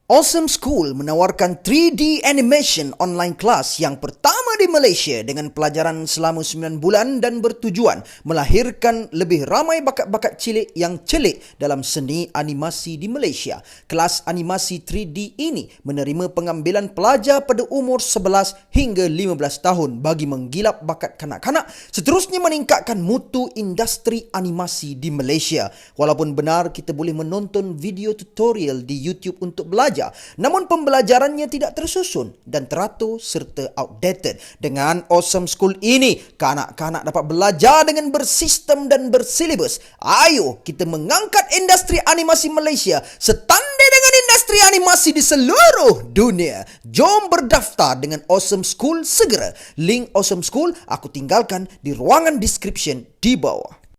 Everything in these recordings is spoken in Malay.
Awesome School menawarkan 3D animation online kelas yang pertama di Malaysia dengan pelajaran selama 9 bulan dan bertujuan melahirkan lebih ramai bakat-bakat cilik yang celik dalam seni animasi di Malaysia. Kelas animasi 3D ini menerima pengambilan pelajar pada umur 11 hingga 15 tahun bagi menggilap bakat kanak-kanak, seterusnya meningkatkan mutu industri animasi di Malaysia. Walaupun benar kita boleh menonton video tutorial di YouTube untuk belajar, namun pembelajarannya tidak tersusun dan teratur serta outdated. Dengan Awesome School ini, kanak-kanak dapat belajar dengan bersistem dan bersilibus. Ayo kita mengangkat industri animasi Malaysia setandai dengan industri animasi di seluruh dunia. Jom berdaftar dengan Awesome School segera. Link Awesome School aku tinggalkan di ruangan description di bawah.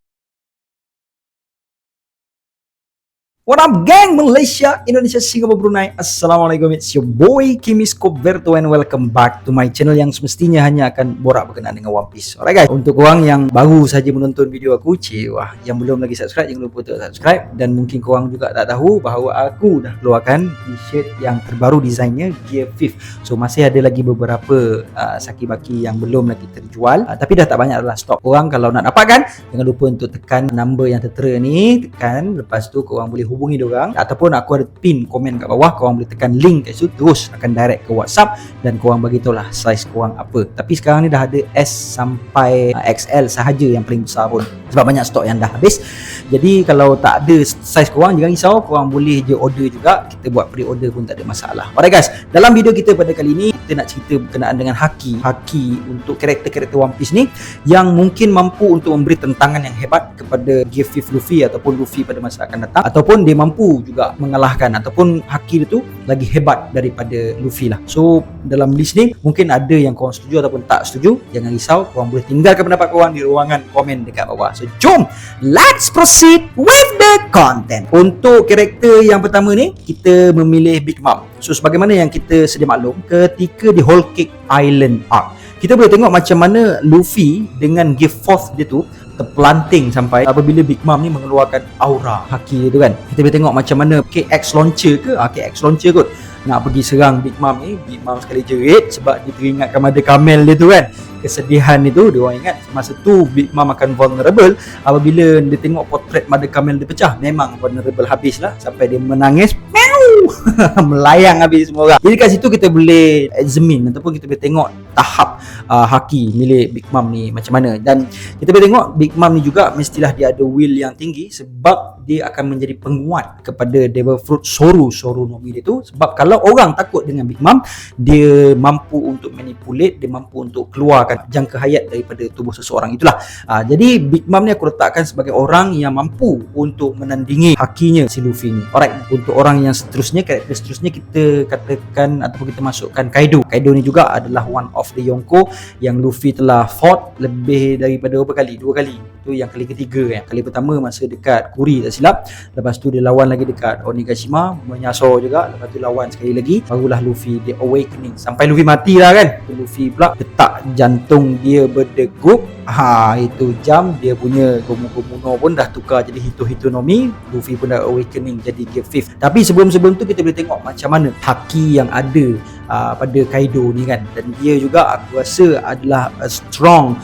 What up gang, Malaysia, Indonesia, Singapura, Brunei. Assalamualaikum, it's your boy Kimi Skoverto and welcome back to my channel yang semestinya hanya akan borak berkenaan dengan One Piece. Alright guys, untuk korang yang baru saja menonton video aku, yang belum lagi subscribe, jangan lupa untuk subscribe. Dan mungkin korang juga tak tahu bahawa aku dah keluarkan t-shirt yang terbaru desainnya Gear 5. So masih ada lagi beberapa saki-baki yang belum lagi terjual, tapi dah tak banyak adalah stok. Korang kalau nak dapatkan, jangan lupa untuk tekan number yang tertera ni, tekan, lepas tu korang boleh hubungi diorang, ataupun aku ada pin komen kat bawah, korang boleh tekan link kat situ, terus akan direct ke WhatsApp dan korang beritahulah saiz korang apa. Tapi sekarang ni dah ada S sampai XL sahaja yang paling besar pun, sebab banyak stok yang dah habis. Jadi kalau tak ada saiz korang, jangan risau, korang boleh je order juga, kita buat pre-order pun tak ada masalah. Alright guys, dalam video kita pada kali ni kita nak cerita berkenaan dengan Haki untuk karakter-karakter One Piece ni yang mungkin mampu untuk memberi tentangan yang hebat kepada Gear 5 Luffy ataupun Luffy pada masa akan datang, ataupun dia mampu juga mengalahkan, ataupun Haki itu lagi hebat daripada Luffy lah. So dalam list ni mungkin ada yang korang setuju ataupun tak setuju. Jangan risau, korang boleh tinggalkan pendapat korang di ruangan komen dekat bawah. So jom, let's proceed with the content. Untuk karakter yang pertama ni, kita memilih Big Mom. So sebagaimana yang kita sedia maklum, ketika di Whole Cake Island Arc, kita boleh tengok macam mana Luffy dengan Gear 4 dia tu terpelanting sampai apabila Big Mom ni mengeluarkan aura Haki tu kan. Kita boleh tengok macam mana KX Launcher KX Launcher kot nak pergi serang Big Mom ni. Big Mom sekali jerit sebab dia teringatkan Mother Camel dia tu kan. Kesedihan itu dia orang ingat masa tu Big Mom akan vulnerable. Apabila dia tengok potret Mother Camel dia pecah, memang vulnerable habis lah sampai dia menangis melayang habis semua orang. Jadi kat situ kita boleh examine ataupun kita boleh tengok tahap Haki milik Big Mom ni macam mana. Dan kita boleh tengok Big Mom ni juga mestilah dia ada will yang tinggi, sebab dia akan menjadi penguat kepada Devil Fruit Soru Nomi dia tu. Sebab kalau orang takut dengan Big Mom, dia mampu untuk manipulate, dia mampu untuk keluarkan jangka hayat daripada tubuh seseorang. Itulah jadi Big Mom ni aku letakkan sebagai orang yang mampu untuk menandingi Hakinya si Luffy ni. Alright, untuk orang yang seterusnya, karakter seterusnya, kita katakan ataupun kita masukkan Kaido. Kaido ni juga adalah one of the Yonko yang Luffy telah fought lebih daripada berapa kali? 2 kali. Tu yang kali ketiga kan. Kali pertama masa dekat Kuri tak silap. Lepas tu dia lawan lagi dekat Onigashima, menyasar juga. Lepas tu lawan sekali lagi, barulah Luffy dia awakening. Sampai Luffy mati lah kan. Luffy pula detak jantung dia berdegup. Itu jam dia punya Gomu-Gomu pun dah tukar jadi Hito Nomi. Luffy pun dah awakening jadi Gear 5. Tapi sebelum tu kita boleh tengok macam mana Haki yang ada pada Kaido ni kan. Dan dia juga aku rasa adalah a strong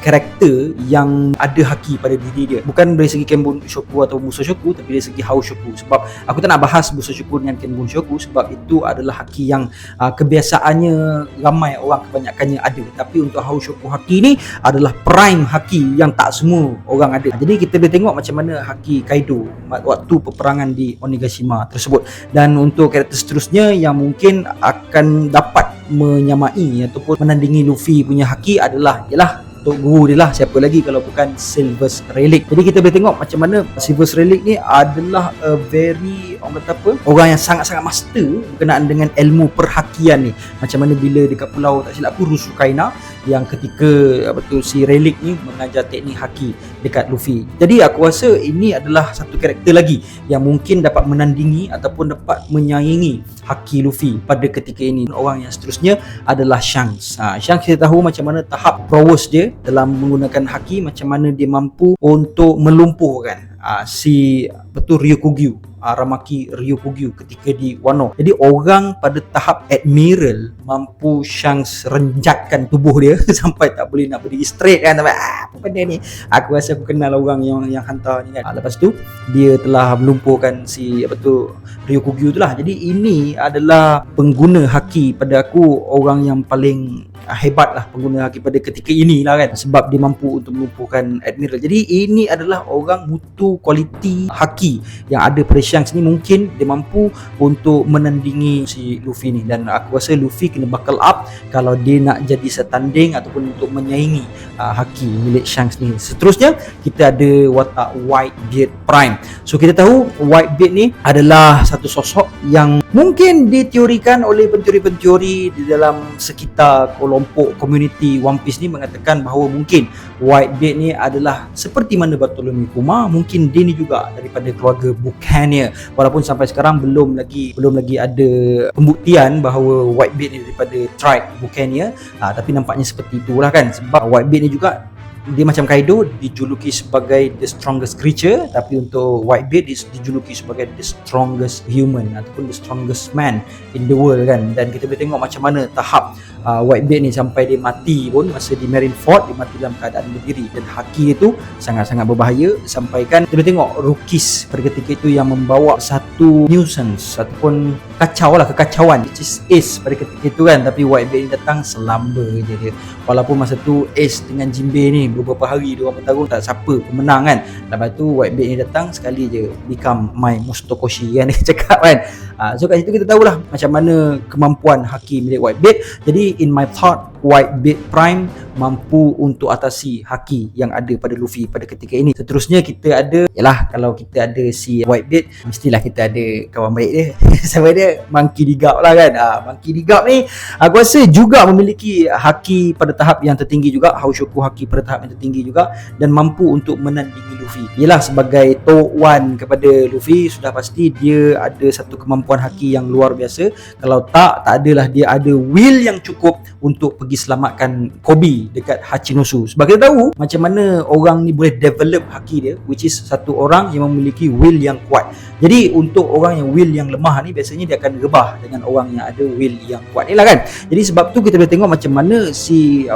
karakter yang ada Haki pada diri dia. Bukan dari segi Kenbun Shoku atau Musoshoku, tapi dari segi Haoshoku. Sebab aku tak nak bahas Musoshoku dengan Kenbun Shoku, sebab itu adalah Haki yang kebiasaannya ramai orang kebanyakannya ada. Tapi untuk Haoshoku Haki ni adalah prime Haki yang tak semua orang ada. Jadi kita boleh tengok macam mana Haki Kaido waktu peperangan di Onigashima tersebut. Dan untuk karakter seterusnya yang mungkin akan dapat menyamai ataupun menandingi Luffy punya Haki adalah ialah Tok Guru dia lah. Siapa lagi kalau bukan Silver's Relic. Jadi kita boleh tengok macam mana Silver's Relic ni adalah a very, orang yang sangat-sangat master berkenaan dengan ilmu perhakian ni. Macam mana bila dekat pulau tak silap aku Rusukaina, yang ketika si Relic ni mengajar teknik Haki dekat Luffy. Jadi aku rasa ini adalah satu karakter lagi yang mungkin dapat menandingi ataupun dapat menyaingi Haki Luffy pada ketika ini. Orang yang seterusnya adalah Shanks. Shanks kita tahu macam mana tahap prowess dia dalam menggunakan Haki, macam mana dia mampu untuk melumpuhkan si Ryukugyu Aramaki Ryukugyu ketika di Wano. Jadi orang pada tahap admiral mampu Shanks renjatkan tubuh dia sampai tak boleh nak berdiri straight kan. Apa benda ni? Aku rasa aku kenal orang yang hantar ni kan. Lepas tu dia telah melumpuhkan si Ryukugyu tu lah. Jadi ini adalah pengguna haki pada aku orang yang paling hebat lah, pengguna haki pada ketika ini lah kan, sebab dia mampu untuk melumpuhkan admiral. Jadi ini adalah orang mutu kualiti haki yang ada pada Shanks ni. Mungkin dia mampu untuk menandingi si Luffy ni, dan aku rasa Luffy kena buckle up kalau dia nak jadi setanding ataupun untuk menyaingi haki milik Shanks ni. Seterusnya kita ada watak Whitebeard Prime. So kita tahu Whitebeard ni adalah satu sosok yang mungkin diteorikan oleh penteori-penteori di dalam sekitar kelompok komuniti One Piece ni, mengatakan bahawa mungkin Whitebeard ni adalah seperti mana Bartolome Kuma, mungkin dia ni juga daripada keluarga Buccaneer, walaupun sampai sekarang belum lagi ada pembuktian bahawa Whitebeard ni daripada tribe Buccaneer, tapi nampaknya seperti itulah kan, sebab Whitebeard ni juga dia macam Kaido dijuluki sebagai the strongest creature, tapi untuk Whitebeard dijuluki sebagai the strongest human ataupun the strongest man in the world kan. Dan kita boleh tengok macam mana tahap Whitebeard ni sampai dia mati pun, masa di Marineford dia mati dalam keadaan berdiri, dan haki itu sangat-sangat berbahaya. Sampaikan kita boleh tengok Rukis pada ketika itu yang membawa satu nuisance ataupun kekacauan which is Ace pada ketika itu kan, tapi Whitebeard ni datang selamba je dia, walaupun masa tu Ace dengan Jinbei ni beberapa hari diorang bertarung tak siapa pemenang kan. Lepas tu Whitebeard ni datang sekali je become my Mustokoshi kan dia cakap kan. So kat situ kita tahulah macam mana kemampuan haki milik Whitebeard. Jadi in my thought, Whitebeard Prime mampu untuk atasi haki yang ada pada Luffy pada ketika ini. Seterusnya kita ada, yalah, kalau kita ada si Whitebeard, mestilah kita ada kawan baik dia sama dia Monkey D. Garp lah kan. Monkey D. Garp ni aku rasa juga memiliki haki pada tahap yang tertinggi juga, Haoshoku haki pada tahap yang tertinggi juga, dan mampu untuk menandingi Luffy. Yalah, sebagai Towan kepada Luffy, sudah pasti dia ada satu kemampuan haki yang luar biasa. Kalau tak adalah dia ada will yang cukup untuk pergi selamatkan Kobe dekat Hachinosu. Sebab kita tahu macam mana orang ni boleh develop haki dia, which is satu orang yang memiliki will yang kuat. Jadi untuk orang yang will yang lemah ni, biasanya dia akan rebah dengan orang yang ada will yang kuat ni lah kan. Jadi sebab tu kita boleh tengok macam mana si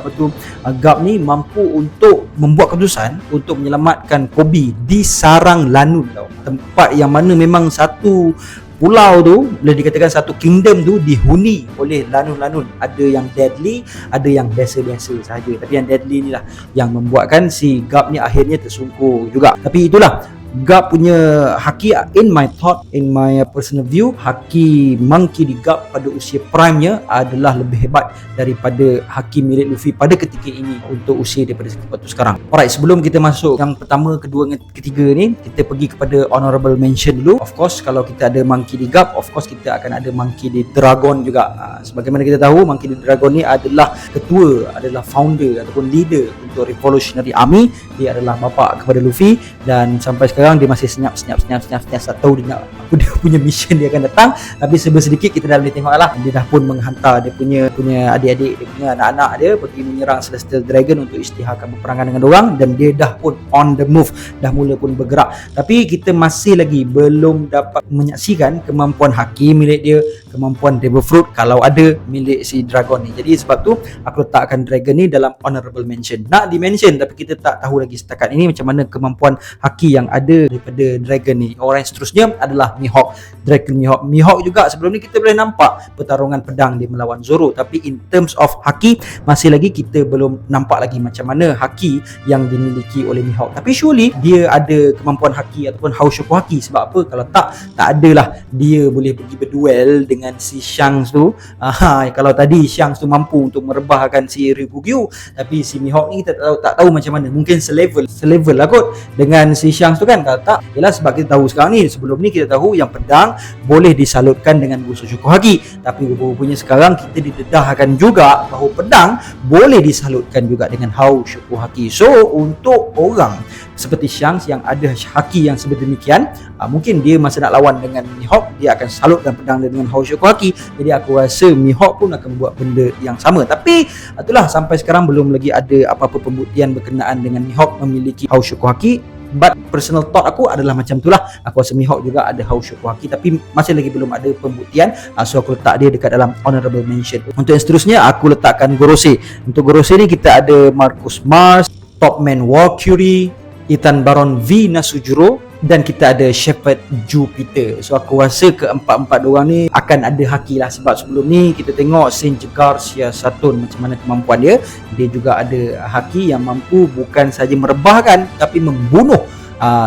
Garp ni mampu untuk membuat keputusan untuk menyelamatkan Kobe di Sarang Lanun tau. Tempat yang mana memang satu pulau tu, boleh dikatakan satu kingdom tu dihuni oleh lanun-lanun. Ada yang deadly, ada yang biasa-biasa sahaja. Tapi yang deadly ni lah yang membuatkan si Garp ni akhirnya tersungkur juga. Tapi itulah Garp punya haki, in my thought, in my personal view, haki Monkey D. Garp pada usia prime-nya adalah lebih hebat daripada haki milik Luffy pada ketika ini untuk usia daripada waktu sekarang. Alright, sebelum kita masuk yang pertama, kedua dan ketiga ni, kita pergi kepada honorable mention dulu. Of course, kalau kita ada Monkey D. Garp, of course kita akan ada Monkey D. Dragon juga. Sebagaimana kita tahu, Monkey D. Dragon ni adalah ketua, adalah founder ataupun leader untuk Revolutionary Army. Dia adalah bapa kepada Luffy, dan sampai sekarang dia masih senyap, tak tahu dia nak apa dia punya mission dia akan datang. Tapi sedikit kita dah boleh tengok lah, dia dah pun menghantar dia punya adik-adik, dia punya anak-anak dia pergi menyerang Celestial Dragon untuk isytiharkan peperangan dengan orang, dan dia dah pun on the move, dah mula pun bergerak. Tapi kita masih lagi belum dapat menyaksikan kemampuan haki milik dia, kemampuan Devil Fruit kalau ada milik si Dragon ni. Jadi sebab tu aku letakkan Dragon ni dalam honorable mention. Nak di-mention tapi kita tak tahu lagi setakat ini macam mana kemampuan haki yang ada daripada Dragon ni. Orang yang seterusnya adalah Mihawk, Dragon Mihawk. Mihawk juga sebelum ni kita boleh nampak pertarungan pedang dia melawan Zoro, tapi in terms of haki masih lagi kita belum nampak lagi macam mana haki yang dimiliki oleh Mihawk. Tapi surely dia ada kemampuan haki ataupun Haoshoku haki. Sebab apa? Kalau tak adalah dia boleh pergi berduel dengan si Shanks tu. Kalau tadi Shanks tu mampu untuk merebahkan si Ryukugyu, tapi si Mihawk ni kita tak tahu macam mana. Mungkin selevel lah kot dengan si Shanks tu kan. Kalau tak, ialah sebab kita tahu sekarang ni, sebelum ni kita tahu yang pedang boleh disalutkan dengan Busoshoku haki, tapi rupanya sekarang kita didedahkan juga bahawa pedang boleh disalutkan juga dengan Haoshoku haki. So untuk orang seperti Shanks yang ada haki yang sedemikian, mungkin dia masa nak lawan dengan Mihawk, dia akan salutkan pedang dia dengan Haoshoku haki. Jadi aku rasa Mihawk pun akan buat benda yang sama. Tapi itulah, sampai sekarang belum lagi ada apa-apa pembuktian berkenaan dengan Mihawk memiliki Haoshoku haki. But personal thought aku adalah macam itulah. Aku rasa Mihawk juga ada House Yokohaki, tapi masih lagi belum ada pembuktian. So aku letak dia dekat dalam honorable mention. Untuk yang seterusnya aku letakkan Gorosei. Untuk Gorosei ni kita ada Marcus Mars, Topman Valkyrie, Ethan Baron V Nasujuro, dan kita ada Shepard Jupiter. So aku rasa keempat-empat diorang ni akan ada haki lah, sebab sebelum ni kita tengok Saint Garcia Saturn macam mana kemampuan dia. Dia juga ada haki yang mampu bukan saja merebahkan tapi membunuh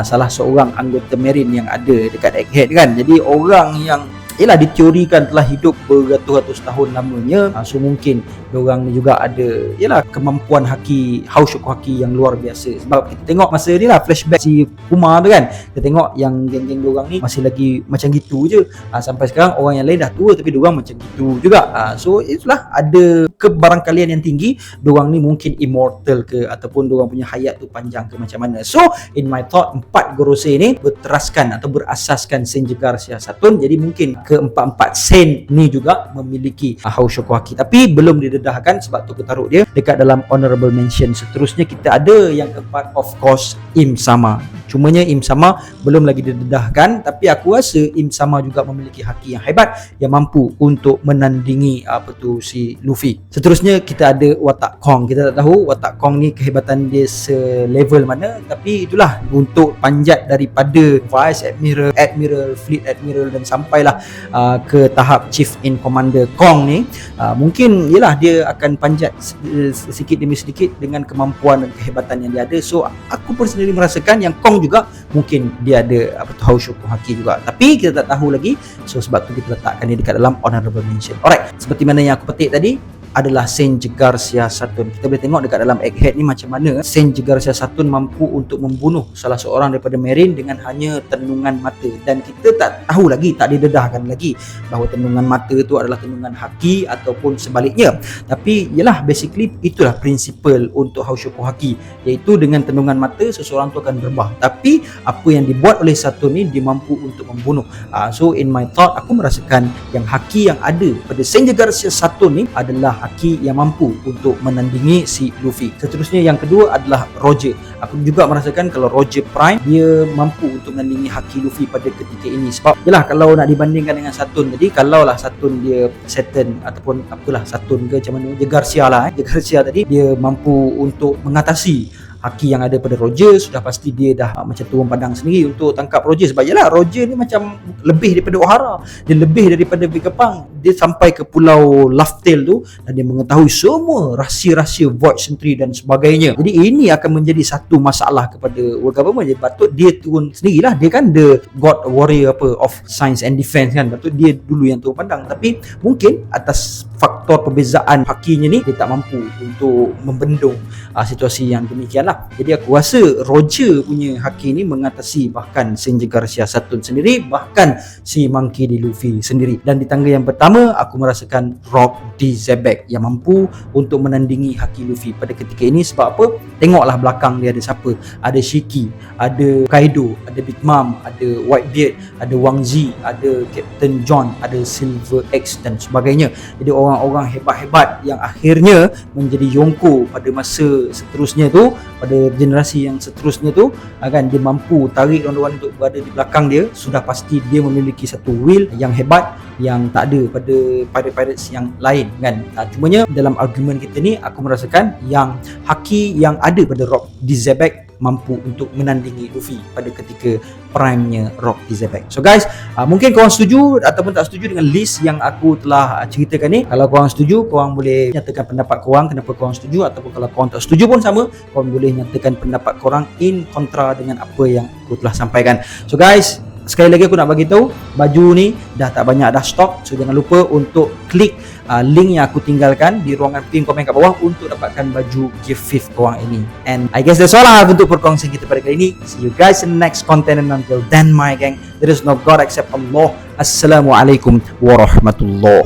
salah seorang anggota Marine yang ada dekat Egghead kan. Jadi orang yang diteorikan telah hidup beratus-ratus tahun lamanya. So mungkin diorang ni juga ada kemampuan haki House Yokohaki yang luar biasa. Sebab kita tengok masa ni lah flashback si Kuma tu kan, kita tengok yang geng-geng diorang ni masih lagi macam gitu je. Sampai sekarang orang yang lain dah tua tapi diorang macam gitu juga. So itulah, ada kebarangkalian yang tinggi diorang ni mungkin immortal ke, ataupun diorang punya hayat tu panjang ke macam mana. So in my thought, 4 Gorosei ni berteraskan atau berasaskan Saint Garcia Saturn. Jadi mungkin keempat-empat Saint ni juga memiliki House Yokohaki, tapi belum didedahkan, sebab tu aku taruh dia dekat dalam honorable mention. Seterusnya kita ada yang keempat, of course, Im Sama. Cumanya Im Sama belum lagi didedahkan, tapi aku rasa Im Sama juga memiliki haki yang hebat yang mampu untuk menandingi si Luffy. Seterusnya kita ada Watak Kong. Kita tak tahu Watak Kong ni kehebatan dia selevel mana, tapi itulah, untuk panjat daripada Vice Admiral, Fleet Admiral dan sampailah ke tahap Chief in Commander Kong ni, mungkin dia akan panjat sedikit demi sedikit dengan kemampuan dan kehebatan yang dia ada. So aku personally merasakan yang Kong juga mungkin dia ada House Yokohaki juga, tapi kita tak tahu lagi. So sebab tu kita letakkan dia dekat dalam honorable mention. Alright, seperti mana yang aku petik tadi adalah Saint Garcia Saturn. Kita boleh tengok dekat dalam Egghead ni macam mana Saint Garcia Saturn mampu untuk membunuh salah seorang daripada Marine dengan hanya tenungan mata. Dan kita tak tahu lagi, tak didedahkan lagi bahawa tenungan mata tu adalah tenungan haki ataupun sebaliknya. Tapi basically itulah prinsipal untuk House Yokohaki, iaitu dengan tenungan mata seseorang tu akan berbah, tapi apa yang dibuat oleh Saturn ni dia mampu untuk membunuh. So in my thought, aku merasakan yang haki yang ada pada Saint Garcia Saturn ni adalah haki yang mampu untuk menandingi si Luffy. Seterusnya yang kedua adalah Roger. Aku juga merasakan kalau Roger Prime dia mampu untuk menandingi haki Luffy pada ketika ini. Sebab kalau nak dibandingkan dengan Saturn tadi, kalaulah Saturn dia Saturn ataupun Saturn ke macam mana, Garcia Garcia tadi dia mampu untuk mengatasi haki yang ada pada Roger, sudah pasti dia dah macam turun padang sendiri untuk tangkap Roger. Sebab Roger ni macam lebih daripada Ohara, dia lebih daripada Vegapunk. Dia sampai ke pulau Laugh-Tale tu dan dia mengetahui semua rahsia-rahsia Void Sentry dan sebagainya. Jadi ini akan menjadi satu masalah kepada World Government. Jadi patut dia turun sendirilah. Dia kan the God Warrior of Science and Defense kan, patut dia dulu yang turun padang. Tapi mungkin atas faktor perbezaan hakinya ni, dia tak mampu untuk membendung situasi yang demikian lah. Jadi aku rasa Roger punya haki ni mengatasi bahkan Saint Garcia Saturn sendiri, bahkan si Monkey D. Luffy sendiri. Dan di tangga yang pertama, aku merasakan Rock D. Zebek yang mampu untuk menandingi haki Luffy pada ketika ini. Sebab apa? Tengoklah belakang dia ada siapa. Ada Shiki, ada Kaido, ada Big Mom, ada Whitebeard, ada Wang Zi, ada Captain John, ada Silver X dan sebagainya. Jadi orang-orang hebat-hebat yang akhirnya menjadi Yonko pada masa seterusnya tu, pada generasi yang seterusnya tu, kan dia mampu tarik orang-orang untuk berada di belakang dia. Sudah pasti dia memiliki satu will yang hebat yang tak ada pada pirate-pirates yang lain kan. Cumanya dalam argument kita ni, aku merasakan yang haki yang ada pada Rock D. Zebek mampu untuk menandingi Luffy pada ketika prime-nya Rock D. Zebek. So guys, mungkin korang setuju ataupun tak setuju dengan list yang aku telah ceritakan ni. Kalau korang setuju, korang boleh nyatakan pendapat korang kenapa korang setuju, ataupun kalau korang tak setuju pun sama, korang boleh nyatakan pendapat korang in kontra dengan apa yang aku telah sampaikan. So guys, sekali lagi aku nak bagi tahu, baju ni dah tak banyak dah stok. So jangan lupa untuk klik link yang aku tinggalkan di ruangan pin komen kat bawah untuk dapatkan baju gift 5th korang ini. And I guess that's all lah untuk perkongsian kita pada kali ini. See you guys in the next content, and until then my gang, there is no God except Allah. Assalamualaikum warahmatullahi